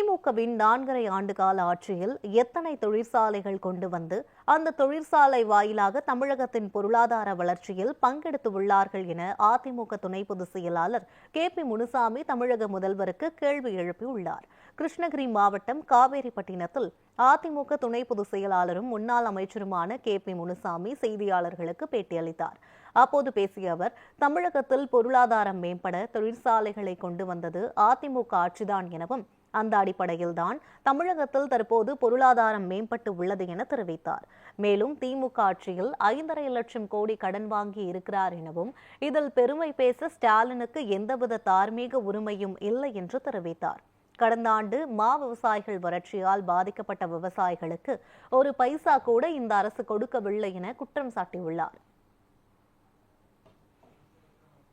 திமுகவின் 4.5 ஆண்டுகால ஆட்சியில் எத்தனை தொழிற்சாலைகள் கொண்டு வந்து அந்த தொழிற்சாலை வாயிலாக தமிழகத்தின் பொருளாதார வளர்ச்சியில் பங்கெடுத்து உள்ளார்கள் என அதிமுக துணை பொதுச் செயலாளர் KP முனுசாமி தமிழக முதல்வருக்கு கேள்வி எழுப்பியுள்ளார். கிருஷ்ணகிரி மாவட்டம் காவேரிப்பட்டினத்தில் அதிமுக துணை பொதுச் செயலாளரும் முன்னாள் அமைச்சருமான KP முனுசாமி செய்தியாளர்களுக்கு பேட்டியளித்தார். அப்போது பேசிய அவர், தமிழகத்தில் பொருளாதாரம் மேம்பட தொழிற்சாலைகளை கொண்டு வந்தது அதிமுக ஆட்சிதான் எனவும் அந்த அடிப்படையில்தான் தமிழகத்தில் தற்போது பொருளாதாரம் மேம்பட்டு உள்ளது என தெரிவித்தார். மேலும் திமுக ஆட்சியில் 5.5 லட்சம் கோடி கடன் வாங்கி இருக்கிறார் எனவும் இதில் பெருமை பேச ஸ்டாலினுக்கு எந்தவித தார்மீக உரிமையும் இல்லை என்று தெரிவித்தார். கடந்த ஆண்டு விவசாயிகள் வறட்சியால் பாதிக்கப்பட்ட விவசாயிகளுக்கு ஒரு பைசா கூட இந்த அரசு கொடுக்கவில்லை என குற்றம் சாட்டியுள்ளார்.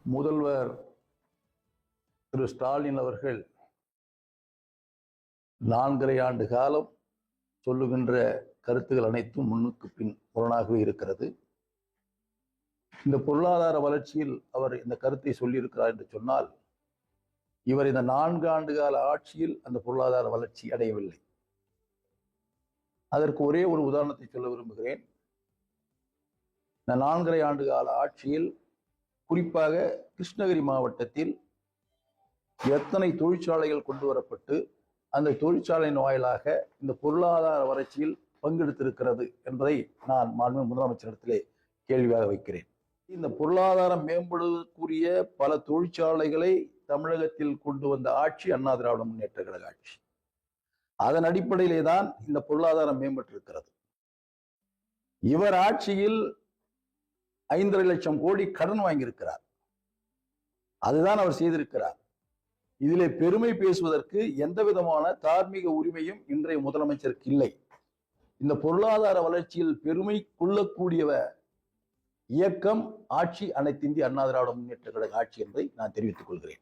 முதல்வர் திரு ஸ்டாலின் அவர்கள் 4.5 ஆண்டு காலம் சொல்லுகின்ற கருத்துக்கள் அனைத்தும் முன்னுக்கு பின் முரணாகவே இருக்கிறது. இந்த பொருளாதார வளர்ச்சியில் அவர் இந்த கருத்தை சொல்லியிருக்கிறார் என்று சொன்னால், இவர் இந்த 4 ஆண்டு கால ஆட்சியில் அந்த பொருளாதார வளர்ச்சி அடையவில்லை. அதற்கு ஒரே ஒரு உதாரணத்தை சொல்ல விரும்புகிறேன். இந்த 4.5 ஆண்டு கால ஆட்சியில் குறிப்பாக கிருஷ்ணகிரி மாவட்டத்தில் எத்தனை தொழிற்சாலைகள் கொண்டு வரப்பட்டு அந்த தொழிற்சாலையின் வாயிலாக இந்த பொருளாதார வளர்ச்சியில் பங்கெடுத்திருக்கிறது என்பதை நான் மாண்புமிகு முதலமைச்சரிடத்திலே கேள்வியாக வைக்கிறேன். இந்த பொருளாதாரம் மேம்படுவதற்குரிய பல தொழிற்சாலைகளை தமிழகத்தில் கொண்டு வந்த ஆட்சி அண்ணா திராவிட முன்னேற்ற கழக ஆட்சி. அதன் அடிப்படையிலே தான் இந்த பொருளாதாரம் மேம்பட்டிருக்கிறது. இவர் ஆட்சியில் 5.5 லட்சம் கோடி கடன் வாங்கியிருக்கிறார். அதுதான் அவர் செய்திருக்கிறார். இதிலே பெருமை பேசுவதற்கு எந்த விதமான தார்மீக உரிமையும் இன்றைய முதலமைச்சருக்கு இல்லை. இந்த பொருளாதார வளர்ச்சியில் பெருமை கொள்ளக்கூடிய இயக்கம் ஆட்சி அனைத்து இந்திய அண்ணா திராவிட முன்னேற்ற கழக ஆட்சி என்பதை நான் தெரிவித்துக் கொள்கிறேன்.